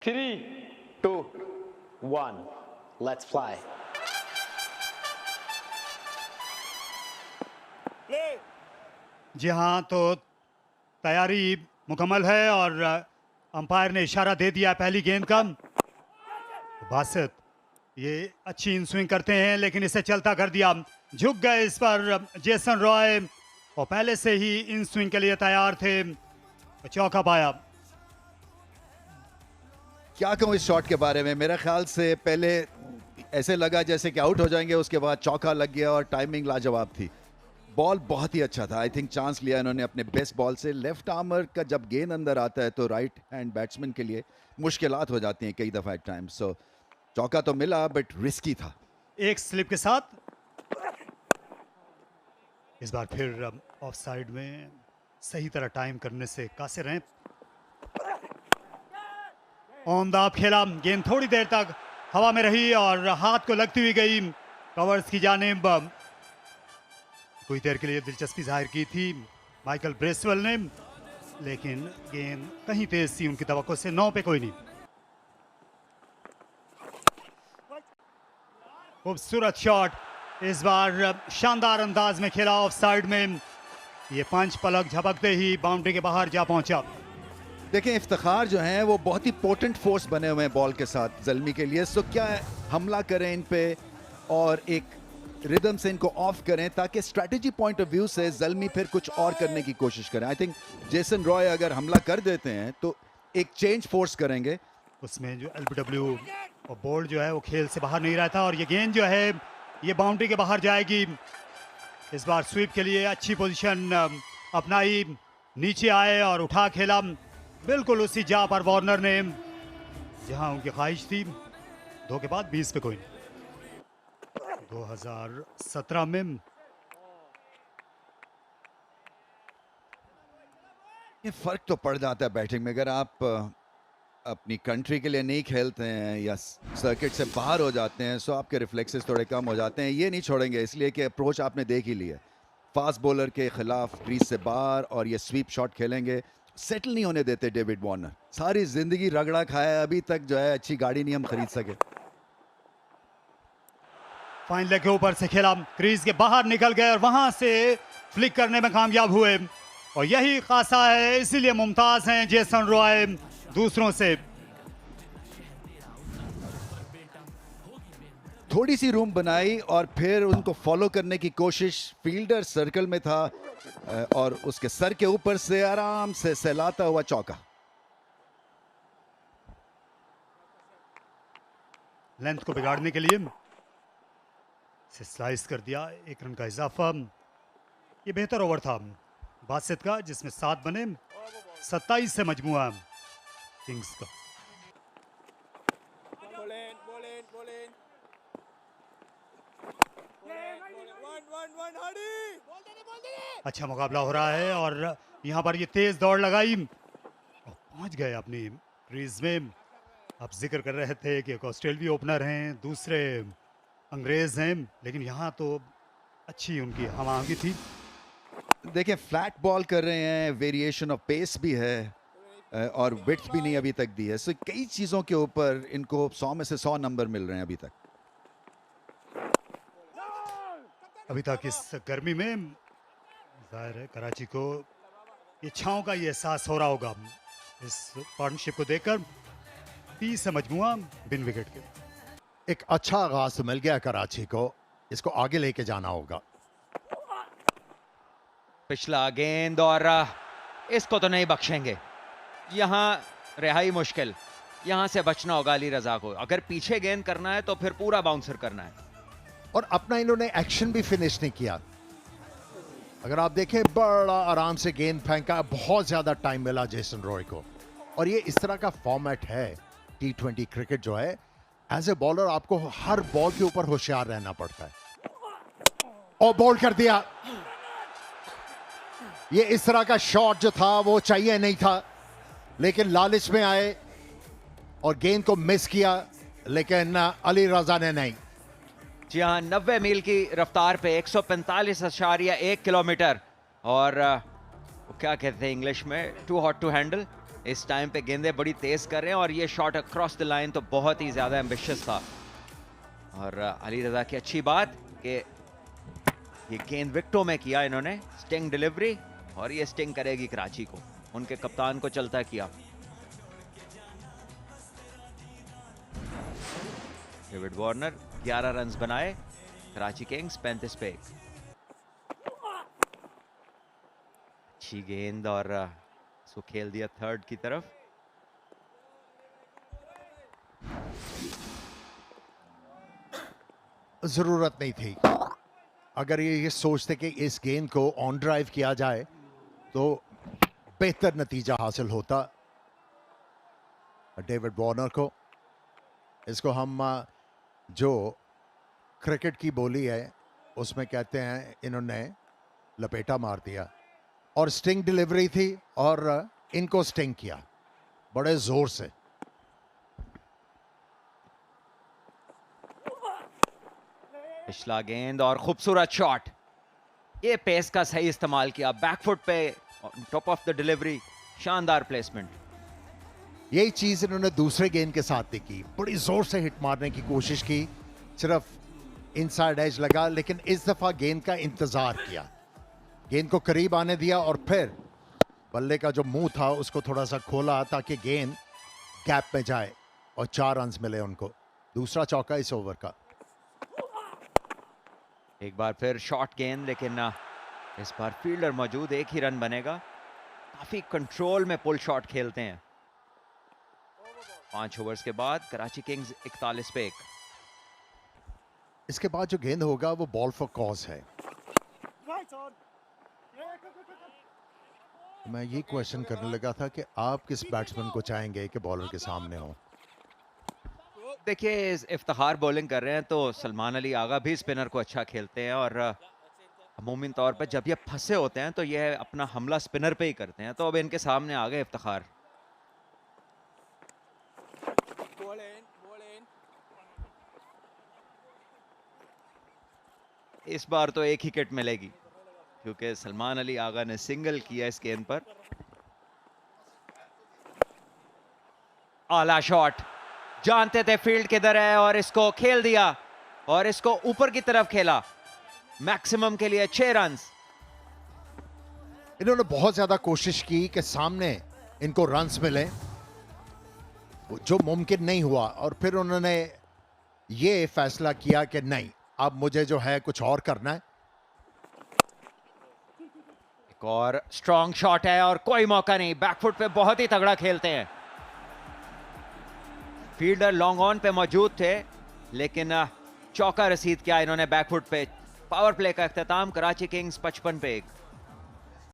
3, 2, 1. Let's fly. जी हाँ, तो तैयारी मुकम्मल है और अंपायर ने इशारा दे दिया पहली गेंद का। बासित ये अच्छी इन स्विंग करते हैं लेकिन इसे चलता कर दिया, झुक गए इस पर जेसन रॉय और पहले से ही इन स्विंग के लिए तैयार थे, चौका पाया। क्या कहूँ इस शॉट के बारे में, मेरा ख्याल से पहले ऐसे लगा जैसे कि आउट हो जाएंगे, उसके बाद चौका लग गया और टाइमिंग लाजवाब थी। बॉल बहुत ही अच्छा था, आई थिंक चांस लिया इन्होंने अपने बेस्ट बॉल से। लेफ्ट आर्मर का जब गेंद अंदर आता है तो राइट हैंड बैट्समैन के लिए मुश्किलात हो जाती हैं कई दफ़ा एट टाइम। सो चौका तो मिला बट रिस्की था। एक स्लिप के साथ इस बार फिर ऑफ साइड में सही तरह टाइम करने से कासिर हैं। ऑन द ऑफ खेला, गेंद थोड़ी देर तक हवा में रही और हाथ को लगती हुई गई कवर्स की जानिब। कोई देर के लिए दिलचस्पी जाहिर की थी माइकल ब्रेसवेल ने, लेकिन गेंद कहीं तेज थी उनकी तवक्को से। 9 पे कोई नहीं। खूबसूरत शॉट, इस बार शानदार अंदाज में खेला ऑफ साइड में। ये पंच पलक झपकते ही बाउंड्री के बाहर जा पहुंचा। देखें इफ्तिखार जो हैं वो बहुत ही पोटेंट फोर्स बने हुए हैं बॉल के साथ ज़ल्मी के लिए। सो क्या हमला करें इन पे और एक रिदम से इनको ऑफ करें ताकि स्ट्रैटेजी पॉइंट ऑफ व्यू से ज़ल्मी फिर कुछ और करने की कोशिश करें। आई थिंक जेसन रॉय अगर हमला कर देते हैं तो एक चेंज फोर्स करेंगे। उसमें जो एलबीडब्ल्यू और बोल्ड जो है वो खेल से बाहर नहीं रहता और ये गेंद जो है ये बाउंड्री के बाहर जाएगी। इस बार स्वीप के लिए अच्छी पोजीशन अपनाई, नीचे आए और उठा खेला बिल्कुल उसी जगह पर वार्नर ने जहां उनकी ख्वाहिश थी। 2 के बाद 20 पे कोई नहीं। 2017 में ये फ़र्क तो पड़ जाता है बैटिंग में। अगर आप अपनी कंट्री के लिए नहीं खेलते हैं या सर्किट से बाहर हो जाते हैं सो आपके रिफ्लेक्सेस थोड़े कम हो जाते हैं। ये नहीं छोड़ेंगे इसलिए कि अप्रोच आपने देख ही लिया, फास्ट बॉलर के खिलाफ क्रीज से बाहर और ये स्वीप शॉट खेलेंगे। सेटल नहीं होने देते डेविड वार्नर, सारी जिंदगी रगड़ा खाया, अभी तक जो है अच्छी गाड़ी नहीं हम खरीद सके। फाइन लेग के ऊपर से खेला, क्रीज के बाहर निकल गए और वहां से फ्लिक करने में कामयाब हुए और यही खासा है, इसीलिए मुमताज हैं जेसन रॉय दूसरों से। थोड़ी सी रूम बनाई और फिर उनको फॉलो करने की कोशिश। फील्डर सर्कल में था और उसके सर के ऊपर से आराम से सहलाता हुआ चौका। लेंथ को बिगाड़ने के लिए से स्लाइस कर दिया, 1 रन का इजाफा। ये बेहतर ओवर था बासित का जिसमें 7 बने, 27 से मजमुआ किंग्स का। अच्छा मुकाबला हो रहा है और यहाँ पर ये तेज दौड़ लगाई और पहुंच गए अपनी क्रीज में। आप जिक्र कर रहे थे कि एक ऑस्ट्रेलियाई ओपनर हैं, दूसरे अंग्रेज हैं, लेकिन यहाँ तो अच्छी उनकी हमांगी थी। देखिए फ्लैट बॉल कर रहे हैं, वेरिएशन ऑफ पेस भी है और विड्थ भी नहीं अभी तक दी है। सो कई चीज़ों के ऊपर इनको 100 में से 100 नंबर मिल रहे हैं अभी तक। अभी तक इस गर्मी में जाहिर है कराची को ये छाँव का ये एहसास हो रहा होगा इस पार्टनरशिप को देखकर। 30 से मजमुआ बिन विकेट के। एक अच्छा आगाज मिल गया कराची को, इसको आगे लेके जाना होगा। पिछला गेंद और इसको तो नहीं बख्शेंगे, यहाँ रिहाई मुश्किल, यहाँ से बचना होगा अली रजा को। अगर पीछे गेंद करना है तो फिर पूरा बाउंसर करना है। और अपना इन्होंने एक्शन भी फिनिश नहीं किया। अगर आप देखें बड़ा आराम से गेंद फेंका, बहुत ज्यादा टाइम मिला जेसन रॉय को। और ये इस तरह का फॉर्मेट है T20 क्रिकेट जो है, एज ए बॉलर आपको हर बॉल के ऊपर होशियार रहना पड़ता है। और बॉल कर दिया। ये इस तरह का शॉट जो था वो चाहिए नहीं था, लेकिन लालच में आए और गेंद को मिस किया, लेकिन अली रजा ने नहीं। जी हाँ, 90 मील की रफ्तार पे 145.1 किलोमीटर और वो क्या कहते हैं इंग्लिश में, टू हॉट टू हैंडल। इस टाइम पे गेंदें बड़ी तेज कर रहे हैं और ये शॉट अक्रॉस द लाइन तो बहुत ही ज्यादा एम्बिशियस था। और अली रजा की अच्छी बात कि ये गेंद विकेटों में किया इन्होंने, स्टिंग डिलीवरी, और ये स्टिंग करेगी कराची को, उनके कप्तान को चलता किया। डेविड वार्नर 11 रन्स बनाए, कराची किंग्स 35 पे 1। अच्छी गेंद और इसको खेल दिया थर्ड की तरफ। जरूरत नहीं थी। अगर ये सोचते कि इस गेंद को ऑन ड्राइव किया जाए तो बेहतर नतीजा हासिल होता। डेविड वार्नर को, इसको हम जो क्रिकेट की बोली है उसमें कहते हैं, इन्होंने लपेटा मार दिया और स्टिंग डिलीवरी थी और इनको स्टिंग किया बड़े जोर से। पिछला गेंद और खूबसूरत शॉट, ये पेस का सही इस्तेमाल किया, बैकफुट पे टॉप ऑफ द डिलीवरी, शानदार प्लेसमेंट। यही चीज इन्होंने दूसरे गेंद के साथ भी की, बड़ी जोर से हिट मारने की कोशिश की, सिर्फ इनसाइड एज लगा, लेकिन इस दफा गेंद का इंतजार किया, गेंद को करीब आने दिया और फिर बल्ले का जो मुंह था उसको थोड़ा सा खोला ताकि गेंद गैप में जाए और 4 रन्स मिले उनको। दूसरा चौका इस ओवर का। एक बार फिर शॉर्ट गेंद, लेकिन इस बार फील्डर मौजूद, एक ही रन बनेगा। काफी कंट्रोल में पुल शॉट खेलते हैं। 5 ओवर्स के बाद कराची किंग्स 41 पे 1। इसके बाद जो गेंद होगा वो बॉल फॉर कॉज है। मैं ये क्वेश्चन करने लगा था कि आप किस बैट्समैन को चाहेंगे कि बॉलर के सामने हो। देखिए, इफ्तिखार बॉलिंग कर रहे हैं तो सलमान अली आगा भी स्पिनर को अच्छा खेलते हैं, और अमूमन तौर पर जब ये फंसे होते हैं तो ये अपना हमला स्पिनर पे ही करते हैं। तो अब इनके सामने आ गए इफ्तिखार। इस बार तो एक ही विकेट मिलेगी क्योंकि सलमान अली आगा ने सिंगल किया इस गेंद पर। आला शॉट, जानते थे फील्ड किधर है और इसको खेल दिया और इसको ऊपर की तरफ खेला, मैक्सिमम के लिए 6 रन्स। इन्होंने बहुत ज्यादा कोशिश की कि सामने इनको रन्स मिले, जो मुमकिन नहीं हुआ, और फिर उन्होंने ये फैसला किया कि नहीं, अब मुझे जो है कुछ और करना है। एक और स्ट्रॉन्ग शॉट है और कोई मौका नहीं, बैकफुट पे बहुत ही तगड़ा खेलते हैं। फील्डर लॉन्ग ऑन पे मौजूद थे लेकिन चौका रसीद किया इन्होंने बैकफुट पे। पावर प्ले का इख्तिताम, कराची किंग्स 55 पे 1।